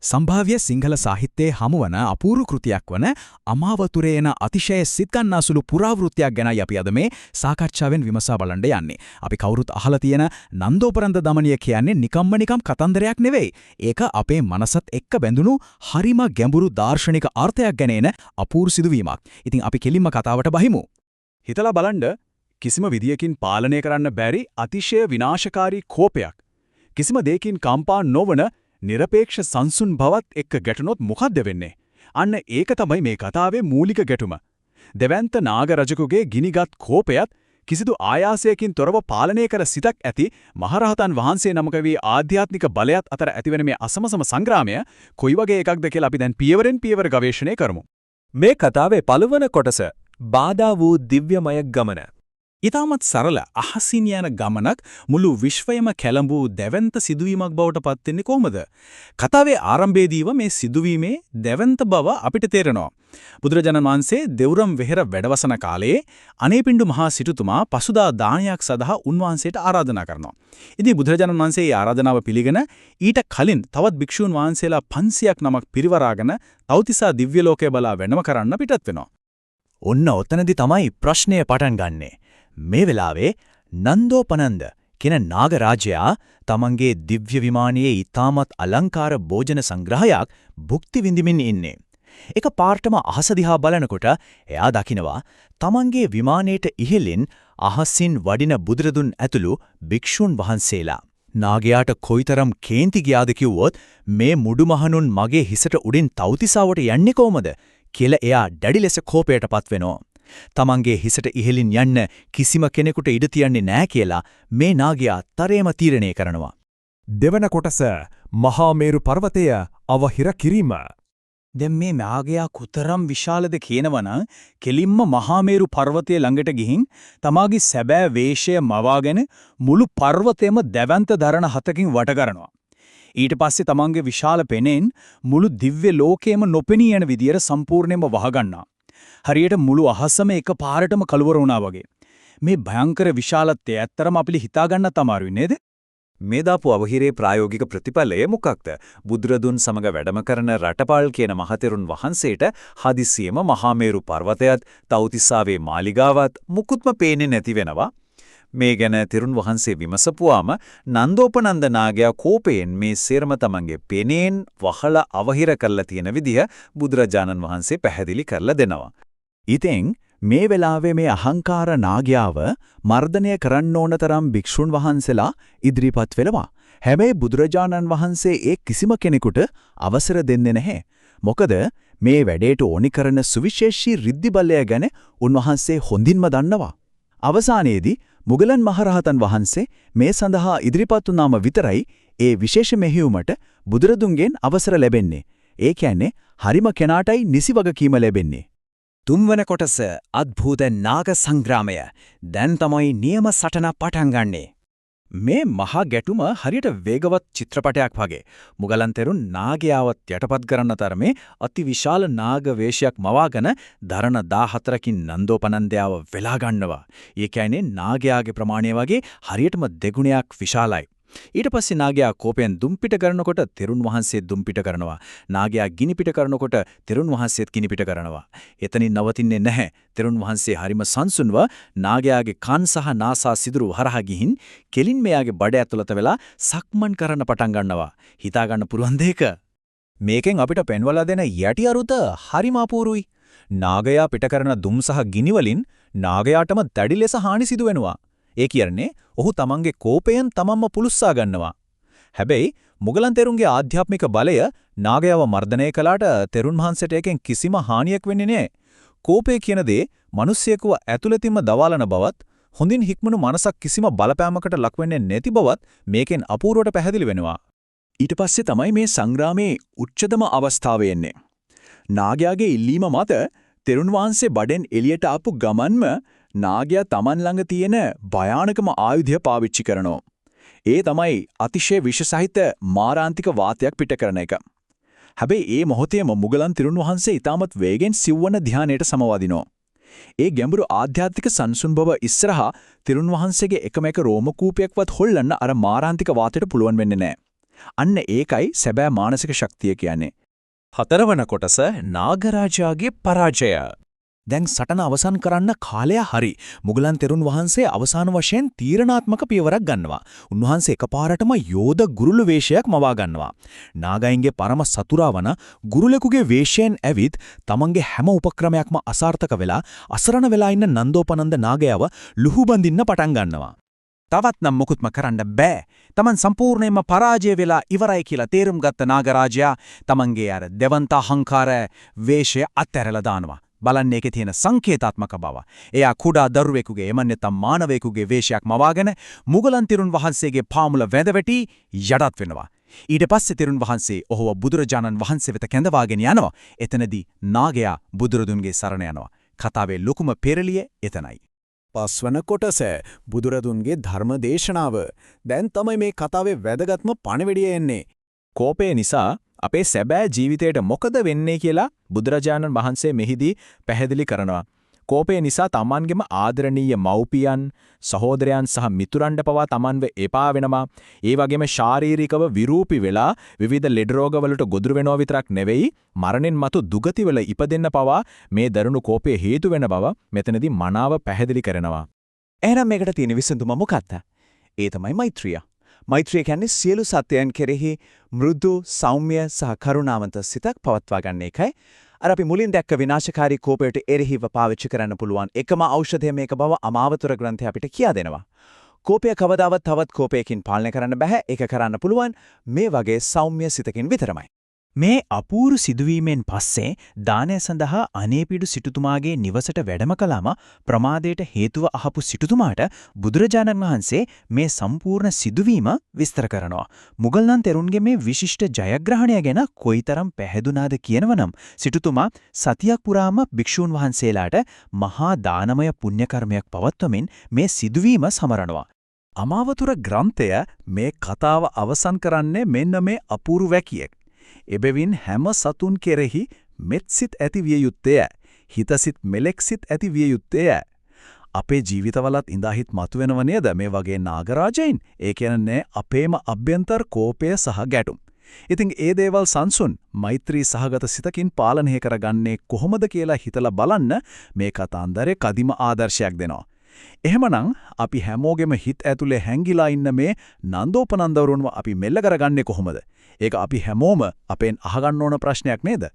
සම්භාව්‍ය සිංහල සාහිත්‍යයේ හමුවන අපූර්ව කෘතියක් වන අමාවතුරේ එන අතිශය සිත්ගන්නාසුළු පුරාවෘත්තයක් ගැනයි අපි අද මේ සාකච්ඡාවෙන් විමසා බලන්න යන්නේ. අපි කවුරුත් අහලා තියෙන නන්දෝපරන්ද දමනිය කියන්නේ නිකම් කතන්දරයක් නෙවෙයි. ඒක අපේ මනසත් එක්ක බැඳුණු හරිම ගැඹුරු දාර්ශනික අර්ථයක් ගැන එන අපූර්ව සිදුවීමක්. ඉතින් අපි කෙලින්ම කතාවට බහිමු. හිතලා බලන්න කිසිම විදියකින් පාලනය කරන්න බැරි අතිශය විනාශකාරී කෝපයක්. කිසිම දෙයකින් කම්පා නොවන නිරපේක්ෂ සංසුන් බවත් එක්ක ගැටුනොත් මොකද්ද වෙන්නේ? අන්න ඒක තමයි මේ කතාවේ මූලික ගැටුම. දෙවන්ත නාග රජකුගේ ගිනිගත් කෝපයත් කිසිදු ආයාසයකින් තොරව පාලනය කර සිතක් ඇති මහරහතන් වහන්සේ නමක වී ආධ්‍යාත්මික බලයත් අතර ඇතිවෙන මේ අසමසම සංග්‍රාමය කොයි වගේ එකක්ද කියලා අපි දැන් පියවරෙන් පියවර ගවේෂණය කරමු. මේ කතාවේ පළවන කොටස බාධා වූ දිව්‍යමය ගමන. ඊටමත් සරල අහසින් යන ගමනක් මුළු විශ්වයම කැළඹූ දැවැන්ත සිදුවීමක් බවට පත් වෙන්නේ කොහොමද? කතාවේ ආරම්භයේදීව මේ සිදුවීමේ දැවැන්ත බව අපිට තේරෙනවා. බුදුරජාණන් වහන්සේ දෙවුරම් වෙහෙර වැඩවසන කාලයේ අනේපිඬු මහා සිටුතුමා පසුදා දානයක් සඳහා උන්වහන්සේට ආරාධනා කරනවා. ඉතින් බුදුරජාණන් වහන්සේ මේ ආරාධනාව පිළිගෙන ඊට කලින් තවත් භික්ෂූන් වහන්සේලා 500ක් නමක් පිරිවරාගෙන තවතිසා දිව්‍ය ලෝකය බලා වෙනම කරන්න පිටත් වෙනවා. ඔන්න ඔතනදි තමයි ප්‍රශ්නය පටන් ගන්නෙ. මේ වෙලාවේ නන්දෝපනන්ද කියන නාගරාජයා තමන්ගේ දිව්‍ය විමානයේ ඊටමත් අලංකාර භෝජන සංග්‍රහයක් භුක්ති විඳිමින් ඉන්නේ. එක පාර්ටම අහස දිහා බලනකොට එයා දකිනවා තමන්ගේ විමානයේට ඉහළින් අහසින් වඩින බුදුරදුන් ඇතුළු භික්ෂුන් වහන්සේලා. නාගයාට කොයිතරම් කේන්ති ගියාද කිව්වොත් මේ මුඩුමහනුන් මගේ හිසට උඩින් තවතිසාවට යන්නේ කොහමද කියලා එයා දැඩි ලෙස කෝපයටපත් වෙනවා. තමන්ගේ හිසට ඉහළින් යන්න කිසිම කෙනෙකුට ඉඩ තියන්නේ නැහැ කියලා මේ නාගයා තරේම තීරණය කරනවා. දෙවන කොටස මහා මේරු පර්වතය අවහිර කිරීම. දැන් මේ නාගයා කුතරම් විශාලද කියනවනම් කෙලින්ම මහා මේරු පර්වතය ළඟට ගිහින් තමාගේ සැබෑ වේශය මවාගෙන මුළු පර්වතයම දැවැන්ත දරණ හතකින් වට කරනවා. ඊට පස්සේ තමන්ගේ විශාල පෙනෙන් මුළු දිව්‍ය ලෝකයම නොපෙනී යන විදියට සම්පූර්ණයෙන්ම වහගන්නවා. හරියට මුළු අහසම එකපාරටම කලවර වුණා වගේ. මේ භයංකර විශාලත්වය ඇත්තරම අපිට හිතා ගන්නත් අමාරුයි නේද? මේ දාපු අවහිරේ ප්‍රායෝගික ප්‍රතිඵලය මොකක්ද? බුදුරදුන් සමග වැඩම කරන රටපාල් කියන මහතෙරුන් වහන්සේට හදිසියෙම මහා මේරු පර්වතයත් තවතිසාවේ මාලිගාවත් මුකුත්ම පේන්නේ නැති වෙනවා. මේ ගැන තෙරුන් වහන්සේ විමසපුවාම නන්දෝපනන්ද නාගයා කෝපයෙන් මේ සේරම තමන්ගේ පෙනෙන් වහලා අවහිර කරලා තියෙන විදිය බුදුරජාණන් වහන්සේ පැහැදිලි කරලා දෙනවා. ඉතින් මේ වෙලාවේ මේ අහංකාර නාගයාව මර්ධනය කරන්න ඕන තරම් භික්ෂුන් වහන්සේලා ඉදිරිපත් වෙනවා. හැබැයි බුදුරජාණන් වහන්සේ ඒ කිසිම කෙනෙකුට අවසර දෙන්නේ නැහැ. මොකද මේ වැඩේට ඕනි කරන සුවිශේෂී රිද්දි බලය ගැන උන්වහන්සේ හොඳින්ම දන්නවා. අවසානයේදී මුගලන් මහරහතන් වහන්සේ මේ සඳහා ඉදිරිපත් වුණාම විතරයි ඒ විශේෂ මෙහෙයුමට බුදුරදුන්ගෙන් අවසර ලැබෙන්නේ. ඒ කියන්නේ හරිම කෙනාටයි නිසි වගකීම ලැබෙන්නේ. තුන්වන කොටස අద్භූත නාග සංග්‍රාමය. දැන් තමයි නියම සටන පටන් ගන්නෙ. මේ මහා ගැටුම හරියට වේගවත් චිත්‍රපටයක් වගේ. මුගලන් තෙරුන් නාගයාවත් යටපත් කරන තරමේ අතිවිශාල නාග වේශයක් මවාගෙන දරණ 14කින් නන්දෝපනන්දයාව වෙලා ගන්නවා. ඒ කියන්නේ නාගයාගේ ප්‍රමාණය වගේ හරියටම දෙගුණයක් විශාලයි. ඊට පස්සේ නාගයා කෝපයෙන් දුම්පිට කරනකොට තෙරුන් වහන්සේ දුම්පිට කරනවා. නාගයා ගිනිපිට කරනකොට තෙරුන් වහන්සේත් ගිනිපිට කරනවා. එතනින් නවතින්නේ නැහැ. තෙරුන් වහන්සේ හරිම සංසුන්ව නාගයාගේ කන් සහ නාසා සිදුරු හරහා ගිහින් කෙලින් මෙයාගේ බඩ ඇතුළත වෙලා සක්මන් කරන්න පටන් ගන්නවා. හිතා ගන්න පුරුවන් දෙයක. මේකෙන් අපිට පෙන්වලා දෙන යටි අරුත හරිම අපූරුයි. නාගයා පිට කරන දුම් සහ ගිනි වලින් නාගයාටම දැඩි ලෙස හානි සිදු වෙනවා. ඒ කියන්නේ ඔහු තමන්ගේ කෝපයෙන් තමන්ම පුලුස්සා ගන්නවා. හැබැයි මුගලන් තෙරුන්ගේ ආධ්‍යාත්මික බලය නාගයව මර්ධනය කළාට තෙරුන් වහන්සේට එකෙන් කිසිම හානියක් වෙන්නේ නැහැ. කෝපය කියන දේ මිනිස්සෙකුව ඇතුළතින්ම දවාලන බවත් හොඳින් හික්මුණු මනසක් කිසිම බලපෑමකට ලක් වෙන්නේ නැති බවත් මේකෙන් අපූර්වට පැහැදිලි වෙනවා. ඊට පස්සේ තමයි මේ සංග්‍රාමයේ උච්චතම අවස්ථාව එන්නේ. නාගයාගේ ඉල්ලීම මත තෙරුන් වහන්සේ බඩෙන් එළියට ආපු ගමන්ම නාගයා Taman ළඟ තියෙන භයානකම ආයුධය පාවිච්චි කරනවා. ඒ තමයි අතිශය විෂසහිත මාරාන්තික වාතයක් පිට කරන එක. හැබැයි ඒ මොහොතේම මුගලන් තෙරුන් වහන්සේ ඊටමත් වේගෙන් සිව්වන ධානයට සමවදිනවා. ඒ ගැඹුරු ආධ්‍යාත්මික සංසුන් බව ඉස්සරහා තෙරුන් වහන්සේගේ එකම එක රෝම කූපයක්වත් හොල්ලන්න අර මාරාන්තික වාතයට පුළුවන් වෙන්නේ නැහැ. අන්න ඒකයි සැබෑ මානසික ශක්තිය කියන්නේ. 4 වන කොටස නාගරාජාගේ පරාජය. දැන් සටන අවසන් කරන්න කාලය හරි. මුගලන් තෙරුන් වහන්සේ අවසාන වශයෙන් තීරණාත්මක පියවරක් ගන්නවා. උන්වහන්සේ එකපාරටම යෝධ ගුරුළු වේශයක් මවා ගන්නවා. නාගයින්ගේ පරම සතුරා වන ගුරුලෙකුගේ වේශයෙන් ඇවිත් තමන්ගේ හැම උපක්‍රමයක්ම අසාර්ථක වෙලා අසරණ වෙලා ඉන්න නන්දෝපනන්ද නාගයව ලුහු බඳින්න පටන් ගන්නවා. තවත් නම් මොකුත්ම කරන්න බෑ. තමන් සම්පූර්ණයෙන්ම පරාජය වෙලා ඉවරයි කියලා තේරුම් ගත්ත නාගරාජයා තමන්ගේ අර දෙවන්ත අහංකාර වේශය අත්හැරලා දානවා. බලන්න ඒකේ තියෙන සංකේතාත්මක බව. එයා කුඩා දරුවෙකුගේ එමන් නැත්නම් මානවයෙකුගේ වේශයක් මවාගෙන මුගලන් තිරුන් වහන්සේගේ පාමුල වැඳ වැටි යටත් වෙනවා. ඊට පස්සේ තිරුන් වහන්සේ ඔහුව බුදුරජාණන් වහන්සේ වෙත කැඳවාගෙන යනවා. එතනදී නාගයා බුදුරදුන්ගේ සරණ යනවා. කතාවේ ලොකුම පෙරළිය එතනයි. 5 වන කොටස බුදුරදුන්ගේ ධර්ම දේශනාව. දැන් තමයි මේ කතාවේ වැදගත්ම පණිවිඩය එන්නේ. කෝපය නිසා අපේ සැබෑ ජීවිතයට මොකද වෙන්නේ කියලා බුදුරජාණන් වහන්සේ මෙහිදී පැහැදිලි කරනවා. කෝපය නිසා තමන්ගේම ආදරණීය මව්පියන්, සහෝදරයන් සහ මිතුරන්ට පවා තමන්ව එපා වෙනවා. ඒ වගේම ශාරීරිකව විරූපී වෙලා විවිධ ලෙඩ රෝගවලට ගොදුරු වෙනවා විතරක් නෙවෙයි, මරණින් මතු දුගතිවල ඉපදෙන්න පවා මේ දරුණු කෝපය හේතු වෙන බව මෙතනදී මනාව පැහැදිලි කරනවා. එහෙනම් මේකට තියෙන විසඳුම මොකක්ද? ඒ තමයි මෛත්‍රිය. මෛත්‍රිය කියන්නේ සියලු සත්‍යයන් කෙරෙහි මෘදු, සෞම්‍ය සහ කරුණාවන්ත සිතක් පවත්වා ගන්න එකයි. අර අපි මුලින් දැක්ක විනාශකාරී කෝපයට එරෙහිව පාවිච්චි කරන්න පුළුවන් එකම ඖෂධය මේක බව අමාවතුර ග්‍රන්ථය අපිට කියා දෙනවා. කෝපය කවදාවත් තවත් කෝපයකින් පාලනය කරන්න බෑ. ඒක කරන්න පුළුවන් මේ වගේ සෞම්‍ය සිතකින් විතරමයි. මේ අපූරු සිදුවීමෙන් පස්සේ දානය සඳහා අනේපිඩු සිටුතුමාගේ නිවසට වැඩම කළාම ප්‍රමාදයට හේතුව අහපු සිටුතුමාට බුදුරජාණන් වහන්සේ මේ සම්පූර්ණ සිදුවීම විස්තර කරනවා. මුගල්න් තෙරුන්ගේ මේ විශිෂ්ට ජයග්‍රහණය ගැන කොයිතරම් පැහැදුනාද කියනවනම් සිටුතුමා සතියක් පුරාම භික්ෂූන් වහන්සේලාට මහා දානමය පුණ්‍ය කර්මයක් පවත්වමින් මේ සිදුවීම සමරනවා. අමාවතුර ග්‍රන්ථය මේ කතාව අවසන් කරන්නේ මෙන්න මේ අපූරු වැකියෙක්. එබැවින් හැම සතුන් කෙරෙහි මෙත්සිත ඇති විය යුත්තේය. හිතසිත මෙලෙක්සිත ඇති විය යුත්තේය. අපේ ජීවිතවලත් ඉඳහිත් මතුවෙනව නේද මේ වගේ නාගරාජයින්? ඒ කියන්නේ අපේම අභ්‍යන්තර කෝපය සහ ගැටුම්. ඉතින් ඒ දේවල් සංසුන් මෛත්‍රී සහගත සිතකින් පාලනය කරගන්නේ කොහොමද කියලා හිතලා බලන්න මේ කතාන්දරේ කදිම ආදර්ශයක් දෙනවා. එහෙමනම් අපි හැමෝගෙම හිත ඇතුලේ හැංගිලා ඉන්න මේ නන්දෝපනන්දවරුන්ව අපි මෙල්ල කරගන්නේ කොහොමද? ඒක අපි හැමෝම අපෙන් අහගන්න ඕන ප්‍රශ්නයක් නේද?